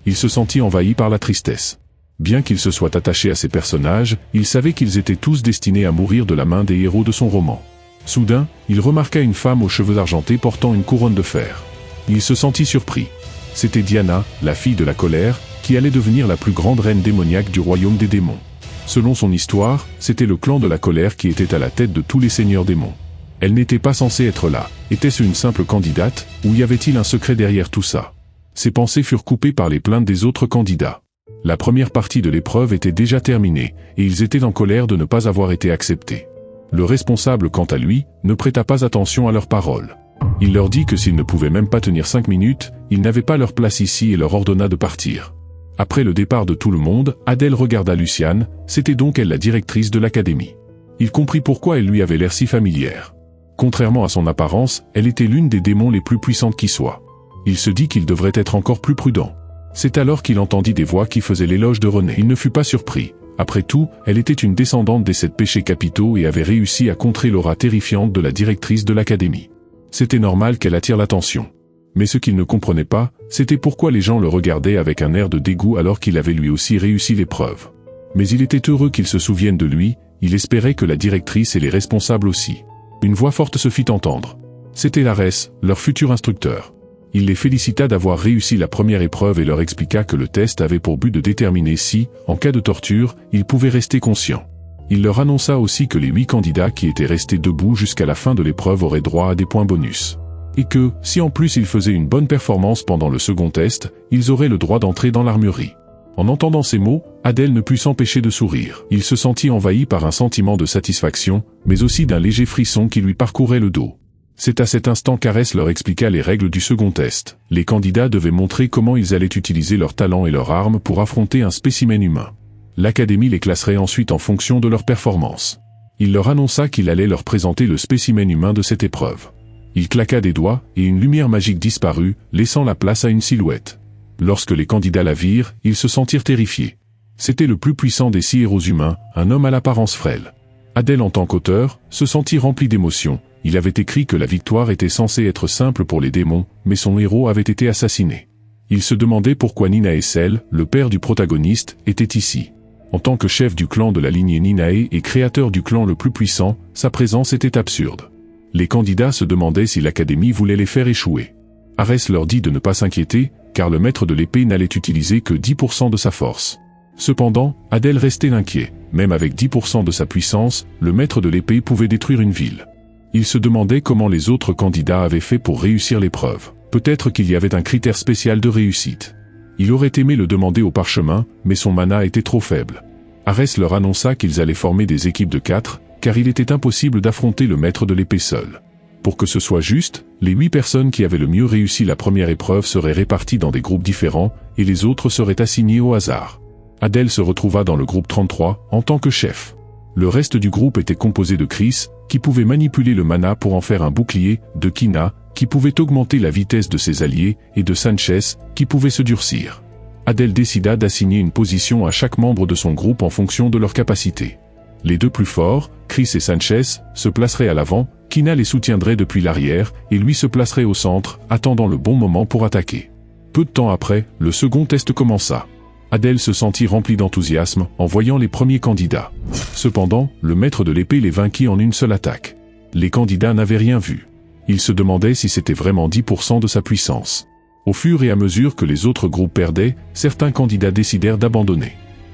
Il se sentit envahi par la tristesse. Bien qu'il se soit attaché à ces personnages, il savait qu'ils étaient tous destinés à mourir de la main des héros de son roman. Soudain, il remarqua une femme aux cheveux argentés portant une couronne de fer. Il se sentit surpris. C'était Diana, la fille de la colère, qui allait devenir la plus grande reine démoniaque du royaume des démons. Selon son histoire, c'était le clan de la colère qui était à la tête de tous les seigneurs démons. Elle n'était pas censée être là. Était-ce une simple candidate, ou y avait-il un secret derrière tout ça? Ses pensées furent coupées par les plaintes des autres candidats. La première partie de l'épreuve était déjà terminée, et ils étaient en colère de ne pas avoir été acceptés. Le responsable, quant à lui, ne prêta pas attention à leurs paroles. Il leur dit que s'ils ne pouvaient même pas tenir 5 minutes, ils n'avaient pas leur place ici et leur ordonna de partir. Après le départ de tout le monde, Adèle regarda Luciane, c'était donc elle la directrice de l'académie. Il comprit pourquoi elle lui avait l'air si familière. Contrairement à son apparence, elle était l'une des démons les plus puissantes qui soient. Il se dit qu'il devrait être encore plus prudent. C'est alors qu'il entendit des voix qui faisaient l'éloge de René. Il ne fut pas surpris. Après tout, elle était une descendante des 7 péchés capitaux et avait réussi à contrer l'aura terrifiante de la directrice de l'académie. C'était normal qu'elle attire l'attention. Mais ce qu'il ne comprenait pas, c'était pourquoi les gens le regardaient avec un air de dégoût alors qu'il avait lui aussi réussi l'épreuve. Mais il était heureux qu'ils se souviennent de lui, il espérait que la directrice et les responsables aussi. Une voix forte se fit entendre. C'était Arès, leur futur instructeur. Il les félicita d'avoir réussi la première épreuve et leur expliqua que le test avait pour but de déterminer si, en cas de torture, ils pouvaient rester conscients. Il leur annonça aussi que les 8 candidats qui étaient restés debout jusqu'à la fin de l'épreuve auraient droit à des points bonus. Et que, si en plus ils faisaient une bonne performance pendant le second test, ils auraient le droit d'entrer dans l'armurerie. En entendant ces mots, Adèle ne put s'empêcher de sourire. Il se sentit envahi par un sentiment de satisfaction, mais aussi d'un léger frisson qui lui parcourait le dos. C'est à cet instant qu'Arès leur expliqua les règles du second test. Les candidats devaient montrer comment ils allaient utiliser leurs talents et leurs armes pour affronter un spécimen humain. L'académie les classerait ensuite en fonction de leur performance. Il leur annonça qu'il allait leur présenter le spécimen humain de cette épreuve. Il claqua des doigts, et une lumière magique disparut, laissant la place à une silhouette. Lorsque les candidats la virent, ils se sentirent terrifiés. C'était le plus puissant des 6 héros humains, un homme à l'apparence frêle. Adèle en tant qu'auteur, se sentit rempli d'émotion. Il avait écrit que la victoire était censée être simple pour les démons, mais son héros avait été assassiné. Il se demandait pourquoi Ninae-Cel, le père du protagoniste, était ici. En tant que chef du clan de la lignée Ninae et créateur du clan le plus puissant, sa présence était absurde. Les candidats se demandaient si l'académie voulait les faire échouer. Arès leur dit de ne pas s'inquiéter, car le maître de l'épée n'allait utiliser que 10% de sa force. Cependant, Adèle restait inquiet. Même avec 10% de sa puissance, le maître de l'épée pouvait détruire une ville. Il se demandait comment les autres candidats avaient fait pour réussir l'épreuve. Peut-être qu'il y avait un critère spécial de réussite. Il aurait aimé le demander au parchemin, mais son mana était trop faible. Arès leur annonça qu'ils allaient former des équipes de 4, car il était impossible d'affronter le maître de l'épée seul. Pour que ce soit juste, les 8 personnes qui avaient le mieux réussi la première épreuve seraient réparties dans des groupes différents, et les autres seraient assignés au hasard. Adèle se retrouva dans le groupe 33, en tant que chef. Le reste du groupe était composé de Chris, qui pouvait manipuler le mana pour en faire un bouclier, de Kina, qui pouvait augmenter la vitesse de ses alliés, et de Sanchez, qui pouvait se durcir. Adèle décida d'assigner une position à chaque membre de son groupe en fonction de leur capacité. Les 2 plus forts, Chris et Sanchez, se placeraient à l'avant, Kina les soutiendrait depuis l'arrière, et lui se placerait au centre, attendant le bon moment pour attaquer. Peu de temps après, le second test commença. Adèle se sentit remplie d'enthousiasme en voyant les premiers candidats. Cependant, le maître de l'épée les vainquit en une seule attaque. Les candidats n'avaient rien vu. Ils se demandaient si c'était vraiment 10% de sa puissance. Au fur et à mesure que les autres groupes perdaient, certains candidats décidèrent d'abandonner.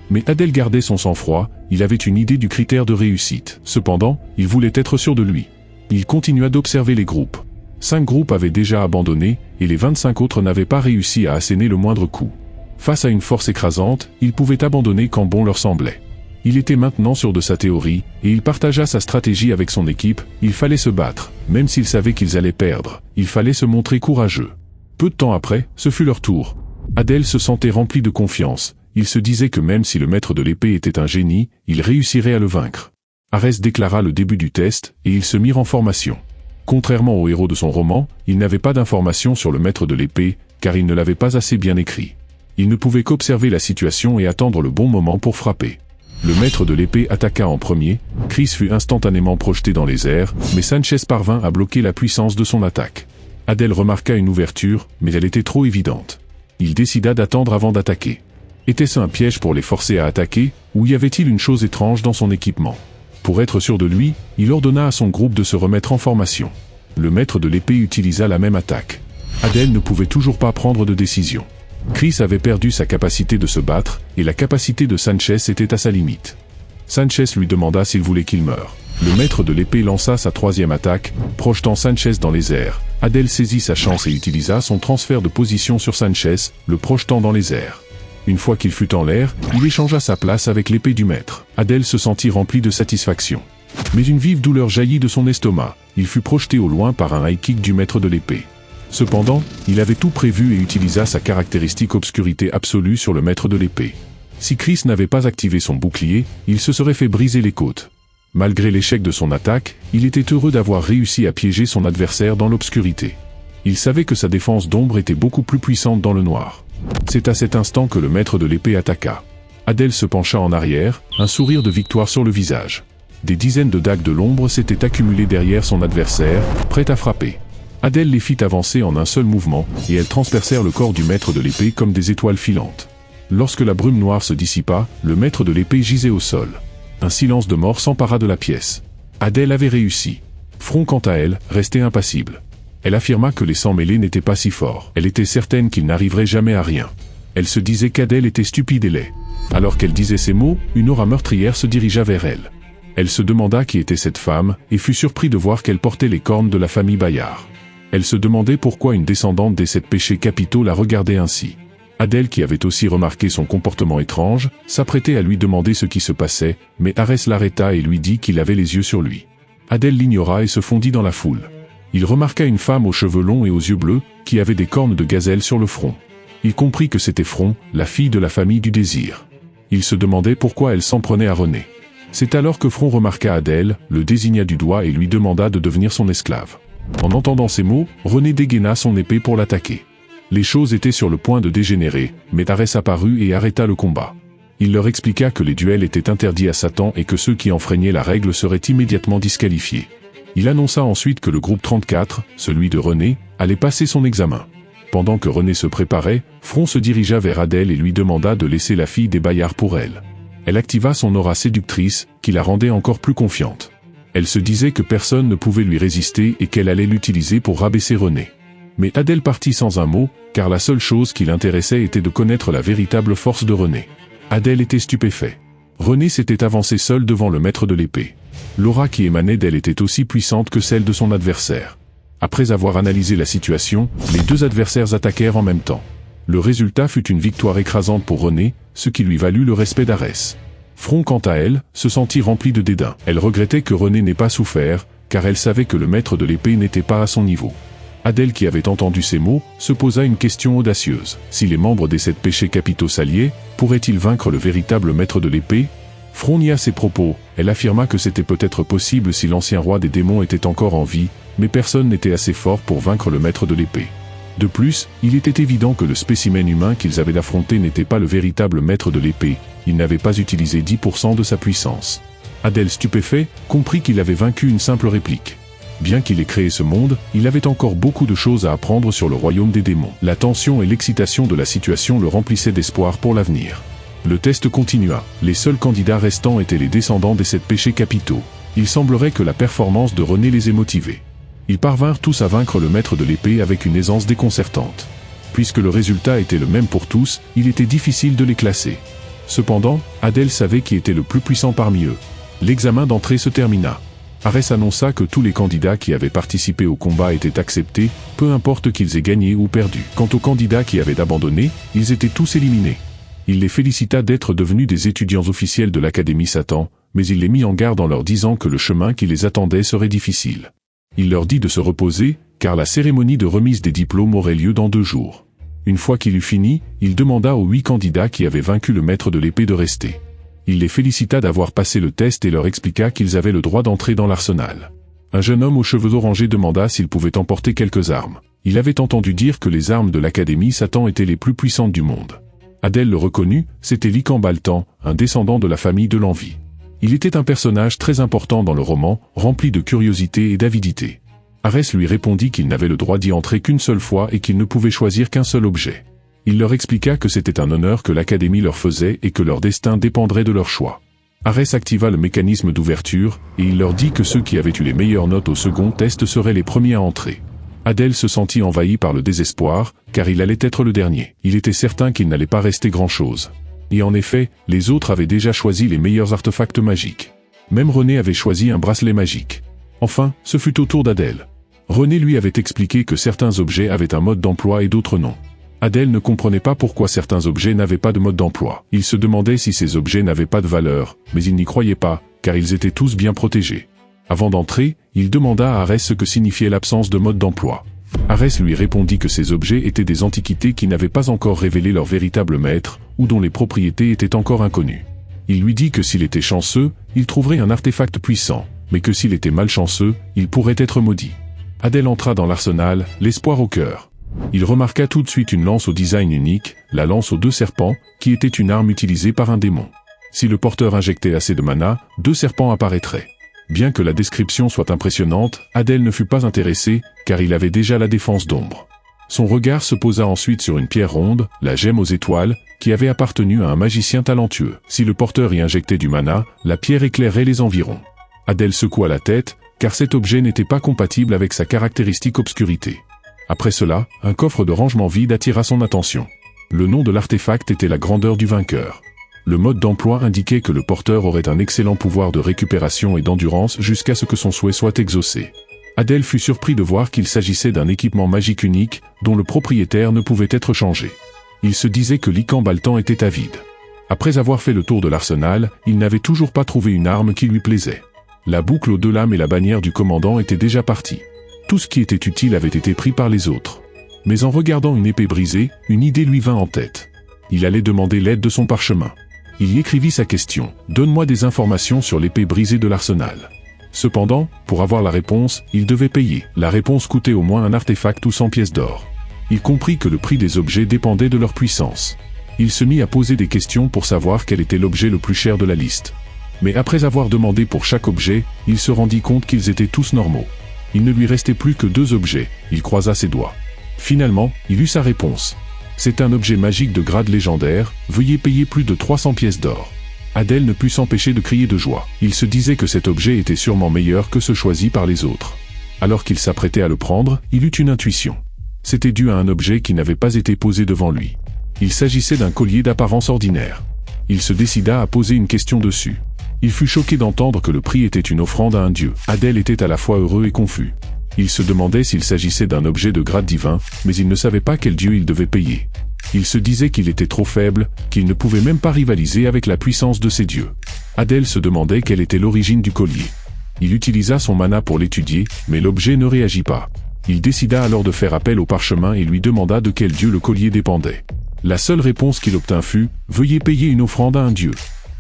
Mais Adèle gardait son sang-froid, il avait une idée du critère de réussite. Cependant, il voulait être sûr de lui. Il continua d'observer les groupes. 5 groupes avaient déjà abandonné, et les 25 autres n'avaient pas réussi à asséner le moindre coup. Face à une force écrasante, il pouvait abandonner quand bon leur semblait. Il était maintenant sûr de sa théorie, et il partagea sa stratégie avec son équipe. Il fallait se battre, même s'ils savaient qu'ils allaient perdre. Il fallait se montrer courageux. Peu de temps après, ce fut leur tour. Adèle se sentait remplie de confiance. Il se disait que même si le maître de l'épée était un génie, il réussirait à le vaincre. Arès déclara le début du test, et ils se mirent en formation. Contrairement au héros de son roman, il n'avait pas d'informations sur le maître de l'épée, car il ne l'avait pas assez bien écrit. Il ne pouvait qu'observer la situation et attendre le bon moment pour frapper. Le maître de l'épée attaqua en premier, Chris fut instantanément projeté dans les airs, mais Sanchez parvint à bloquer la puissance de son attaque. Adèle remarqua une ouverture, mais elle était trop évidente. Il décida d'attendre avant d'attaquer. Était-ce un piège pour les forcer à attaquer, ou y avait-il une chose étrange dans son équipement? Pour être sûr de lui, il ordonna à son groupe de se remettre en formation. Le maître de l'épée utilisa la même attaque. Adèle ne pouvait toujours pas prendre de décision. Chris avait perdu sa capacité de se battre, et la capacité de Sanchez était à sa limite. Sanchez lui demanda s'il voulait qu'il meure. Le maître de l'épée lança sa troisième attaque, projetant Sanchez dans les airs. Adel saisit sa chance et utilisa son transfert de position sur Sanchez, le projetant dans les airs. Une fois qu'il fut en l'air, il échangea sa place avec l'épée du maître. Adel se sentit rempli de satisfaction. Mais une vive douleur jaillit de son estomac. Il fut projeté au loin par un high kick du maître de l'épée. Cependant, il avait tout prévu et utilisa sa caractéristique obscurité absolue sur le maître de l'épée. Si Chris n'avait pas activé son bouclier, il se serait fait briser les côtes. Malgré l'échec de son attaque, il était heureux d'avoir réussi à piéger son adversaire dans l'obscurité. Il savait que sa défense d'ombre était beaucoup plus puissante dans le noir. C'est à cet instant que le maître de l'épée attaqua. Adel se pencha en arrière, un sourire de victoire sur le visage. Des dizaines de dagues de l'ombre s'étaient accumulées derrière son adversaire, prêtes à frapper. Adel les fit avancer en un seul mouvement, et elles transpercèrent le corps du maître de l'épée comme des étoiles filantes. Lorsque la brume noire se dissipa, le maître de l'épée gisait au sol. Un silence de mort s'empara de la pièce. Adel avait réussi. Front, quant à elle, restait impassible. Elle affirma que les sangs mêlés n'étaient pas si forts. Elle était certaine qu'il n'arriverait jamais à rien. Elle se disait qu'Adel était stupide et laid. Alors qu'elle disait ces mots, une aura meurtrière se dirigea vers elle. Elle se demanda qui était cette femme, et fut surpris de voir qu'elle portait les cornes de la famille Bayard. Elle se demandait pourquoi une descendante des 7 péchés capitaux la regardait ainsi. Adel, qui avait aussi remarqué son comportement étrange, s'apprêtait à lui demander ce qui se passait, mais Arès l'arrêta et lui dit qu'il avait les yeux sur lui. Adel l'ignora et se fondit dans la foule. Il remarqua une femme aux cheveux longs et aux yeux bleus, qui avait des cornes de gazelle sur le front. Il comprit que c'était Fron, la fille de la famille du désir. Il se demandait pourquoi elle s'en prenait à René. C'est alors que Fron remarqua Adel, le désigna du doigt et lui demanda de devenir son esclave. En entendant ces mots, René dégaina son épée pour l'attaquer. Les choses étaient sur le point de dégénérer, mais Arès apparut et arrêta le combat. Il leur expliqua que les duels étaient interdits à Satan et que ceux qui enfreignaient la règle seraient immédiatement disqualifiés. Il annonça ensuite que le groupe 34, celui de René, allait passer son examen. Pendant que René se préparait, Fron se dirigea vers Adel et lui demanda de laisser la fille des Bayard pour elle. Elle activa son aura séductrice, qui la rendait encore plus confiante. Elle se disait que personne ne pouvait lui résister et qu'elle allait l'utiliser pour rabaisser René. Mais Adel partit sans un mot, car la seule chose qui l'intéressait était de connaître la véritable force de René. Adel était stupéfait. René s'était avancé seul devant le maître de l'épée. L'aura qui émanait d'elle était aussi puissante que celle de son adversaire. Après avoir analysé la situation, les deux adversaires attaquèrent en même temps. Le résultat fut une victoire écrasante pour René, ce qui lui valut le respect d'Arès. Fron, quant à elle, se sentit remplie de dédain. Elle regrettait que René n'ait pas souffert, car elle savait que le maître de l'épée n'était pas à son niveau. Adel, qui avait entendu ces mots, se posa une question audacieuse. Si les membres des 7 péchés capitaux s'alliaient, pourraient-ils vaincre le véritable maître de l'épée? Fron nia ses propos. Elle affirma que c'était peut-être possible si l'ancien roi des démons était encore en vie, mais personne n'était assez fort pour vaincre le maître de l'épée. De plus, il était évident que le spécimen humain qu'ils avaient affronté n'était pas le véritable maître de l'épée. Il n'avait pas utilisé 10% de sa puissance. Adel, stupéfait, comprit qu'il avait vaincu une simple réplique. Bien qu'il ait créé ce monde, il avait encore beaucoup de choses à apprendre sur le royaume des démons. La tension et l'excitation de la situation le remplissaient d'espoir pour l'avenir. Le test continua. Les seuls candidats restants étaient les descendants des 7 péchés capitaux. Il semblerait que la performance de René les ait motivés. Ils parvinrent tous à vaincre le maître de l'épée avec une aisance déconcertante. Puisque le résultat était le même pour tous, il était difficile de les classer. Cependant, Adel savait qui était le plus puissant parmi eux. L'examen d'entrée se termina. Arès annonça que tous les candidats qui avaient participé au combat étaient acceptés, peu importe qu'ils aient gagné ou perdu. Quant aux candidats qui avaient abandonné, ils étaient tous éliminés. Il les félicita d'être devenus des étudiants officiels de l'Académie Satan, mais il les mit en garde en leur disant que le chemin qui les attendait serait difficile. Il leur dit de se reposer, car la cérémonie de remise des diplômes aurait lieu dans 2 jours. Une fois qu'il eut fini, il demanda aux 8 candidats qui avaient vaincu le maître de l'épée de rester. Il les félicita d'avoir passé le test et leur expliqua qu'ils avaient le droit d'entrer dans l'arsenal. Un jeune homme aux cheveux orangés demanda s'il pouvait emporter quelques armes. Il avait entendu dire que les armes de l'Académie Satan étaient les plus puissantes du monde. Adel le reconnut, c'était Lycan Baltan, un descendant de la famille de l'envie. Il était un personnage très important dans le roman, rempli de curiosité et d'avidité. Arès lui répondit qu'il n'avait le droit d'y entrer qu'une seule fois et qu'il ne pouvait choisir qu'un seul objet. Il leur expliqua que c'était un honneur que l'Académie leur faisait et que leur destin dépendrait de leur choix. Arès activa le mécanisme d'ouverture, et il leur dit que ceux qui avaient eu les meilleures notes au second test seraient les premiers à entrer. Adèle se sentit envahi par le désespoir, car il allait être le dernier. Il était certain qu'il n'allait pas rester grand-chose. Et en effet, les autres avaient déjà choisi les meilleurs artefacts magiques. Même René avait choisi un bracelet magique. Enfin, ce fut au tour d'Adèle. René lui avait expliqué que certains objets avaient un mode d'emploi et d'autres non. Adèle ne comprenait pas pourquoi certains objets n'avaient pas de mode d'emploi. Il se demandait si ces objets n'avaient pas de valeur, mais il n'y croyait pas, car ils étaient tous bien protégés. Avant d'entrer, il demanda à Arès ce que signifiait l'absence de mode d'emploi. Arès lui répondit que ces objets étaient des antiquités qui n'avaient pas encore révélé leur véritable maître, ou dont les propriétés étaient encore inconnues. Il lui dit que s'il était chanceux, il trouverait un artefact puissant, mais que s'il était malchanceux, il pourrait être maudit. Adèle entra dans l'arsenal, l'espoir au cœur. Il remarqua tout de suite une lance au design unique, la lance aux 2 serpents, qui était une arme utilisée par un démon. Si le porteur injectait assez de mana, 2 serpents apparaîtraient. Bien que la description soit impressionnante, Adèle ne fut pas intéressé, car il avait déjà la défense d'ombre. Son regard se posa ensuite sur une pierre ronde, la gemme aux étoiles, qui avait appartenu à un magicien talentueux. Si le porteur y injectait du mana, la pierre éclairait les environs. Adèle secoua la tête, car cet objet n'était pas compatible avec sa caractéristique obscurité. Après cela, un coffre de rangement vide attira son attention. Le nom de l'artefact était la grandeur du vainqueur. Le mode d'emploi indiquait que le porteur aurait un excellent pouvoir de récupération et d'endurance jusqu'à ce que son souhait soit exaucé. Adèle fut surpris de voir qu'il s'agissait d'un équipement magique unique, dont le propriétaire ne pouvait être changé. Il se disait que Lycan Baltan était avide. Après avoir fait le tour de l'arsenal, il n'avait toujours pas trouvé une arme qui lui plaisait. La boucle aux 2 lames et la bannière du commandant étaient déjà parties. Tout ce qui était utile avait été pris par les autres. Mais en regardant une épée brisée, une idée lui vint en tête. Il allait demander l'aide de son parchemin. Il y écrivit sa question, « Donne-moi des informations sur l'épée brisée de l'arsenal ». Cependant, pour avoir la réponse, il devait payer. La réponse coûtait au moins un artefact ou 100 pièces d'or. Il comprit que le prix des objets dépendait de leur puissance. Il se mit à poser des questions pour savoir quel était l'objet le plus cher de la liste. Mais après avoir demandé pour chaque objet, il se rendit compte qu'ils étaient tous normaux. Il ne lui restait plus que 2 objets, il croisa ses doigts. Finalement, il eut sa réponse. C'est un objet magique de grade légendaire, veuillez payer plus de 300 pièces d'or. Adèle ne put s'empêcher de crier de joie. Il se disait que cet objet était sûrement meilleur que ce choisi par les autres. Alors qu'il s'apprêtait à le prendre, il eut une intuition. C'était dû à un objet qui n'avait pas été posé devant lui. Il s'agissait d'un collier d'apparence ordinaire. Il se décida à poser une question dessus. Il fut choqué d'entendre que le prix était une offrande à un dieu. Adèle était à la fois heureux et confus. Il se demandait s'il s'agissait d'un objet de grade divin, mais il ne savait pas quel dieu il devait payer. Il se disait qu'il était trop faible, qu'il ne pouvait même pas rivaliser avec la puissance de ces dieux. Adèle se demandait quelle était l'origine du collier. Il utilisa son mana pour l'étudier, mais l'objet ne réagit pas. Il décida alors de faire appel au parchemin et lui demanda de quel dieu le collier dépendait. La seule réponse qu'il obtint fut « Veuillez payer une offrande à un dieu ».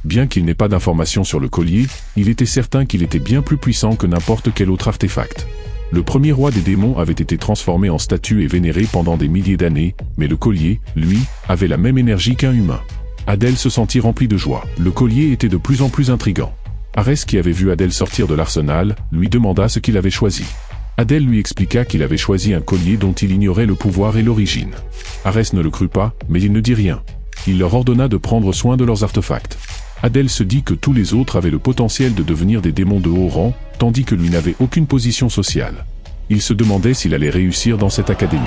Bien qu'il n'ait pas d'informations sur le collier, il était certain qu'il était bien plus puissant que n'importe quel autre artefact. Le premier roi des démons avait été transformé en statue et vénéré pendant des milliers d'années, mais le collier, lui, avait la même énergie qu'un humain. Adèle se sentit remplie de joie. Le collier était de plus en plus intrigant. Arès, qui avait vu Adèle sortir de l'arsenal, lui demanda ce qu'il avait choisi. Adèle lui expliqua qu'il avait choisi un collier dont il ignorait le pouvoir et l'origine. Arès ne le crut pas, mais il ne dit rien. Il leur ordonna de prendre soin de leurs artefacts. Adèle se dit que tous les autres avaient le potentiel de devenir des démons de haut rang, tandis que lui n'avait aucune position sociale. Il se demandait s'il allait réussir dans cette académie.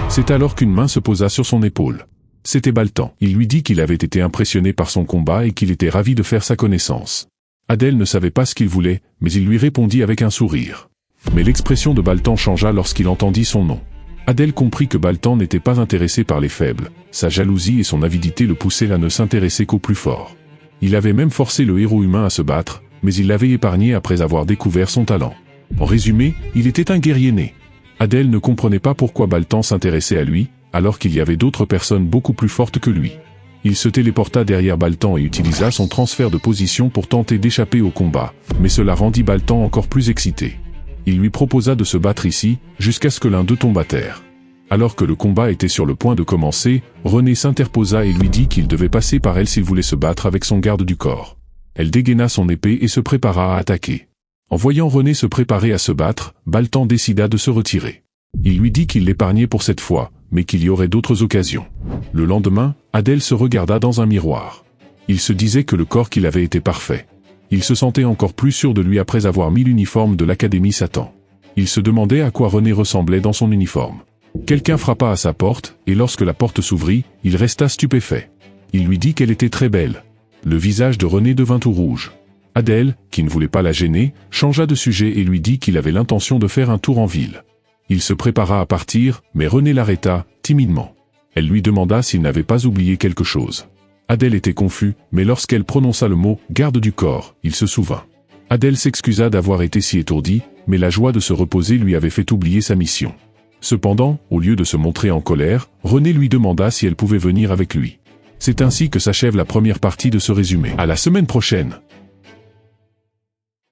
C'est alors qu'une main se posa sur son épaule. C'était Baltan. Il lui dit qu'il avait été impressionné par son combat et qu'il était ravi de faire sa connaissance. Adèle ne savait pas ce qu'il voulait, mais il lui répondit avec un sourire. Mais l'expression de Baltan changea lorsqu'il entendit son nom. Adèle comprit que Baltan n'était pas intéressé par les faibles. Sa jalousie et son avidité le poussaient à ne s'intéresser qu'aux plus forts. Il avait même forcé le héros humain à se battre, mais il l'avait épargné après avoir découvert son talent. En résumé, il était un guerrier né. Adèle ne comprenait pas pourquoi Baltan s'intéressait à lui, alors qu'il y avait d'autres personnes beaucoup plus fortes que lui. Il se téléporta derrière Baltan et utilisa son transfert de position pour tenter d'échapper au combat, mais cela rendit Baltan encore plus excité. Il lui proposa de se battre ici, jusqu'à ce que l'un d'eux tombe à terre. Alors que le combat était sur le point de commencer, René s'interposa et lui dit qu'il devait passer par elle s'il voulait se battre avec son garde du corps. Elle dégaina son épée et se prépara à attaquer. En voyant René se préparer à se battre, Baltan décida de se retirer. Il lui dit qu'il l'épargnait pour cette fois, mais qu'il y aurait d'autres occasions. Le lendemain, Adèle se regarda dans un miroir. Il se disait que le corps qu'il avait était parfait. Il se sentait encore plus sûr de lui après avoir mis l'uniforme de l'Académie Satan. Il se demandait à quoi René ressemblait dans son uniforme. Quelqu'un frappa à sa porte, et lorsque la porte s'ouvrit, il resta stupéfait. Il lui dit qu'elle était très belle. Le visage de René devint tout rouge. Adèle, qui ne voulait pas la gêner, changea de sujet et lui dit qu'il avait l'intention de faire un tour en ville. Il se prépara à partir, mais René l'arrêta, timidement. Elle lui demanda s'il n'avait pas oublié quelque chose. Adèle était confus, mais lorsqu'elle prononça le mot « garde du corps », il se souvint. Adèle s'excusa d'avoir été si étourdie, mais la joie de se reposer lui avait fait oublier sa mission. Cependant, au lieu de se montrer en colère, René lui demanda si elle pouvait venir avec lui. C'est ainsi que s'achève la première partie de ce résumé. À la semaine prochaine!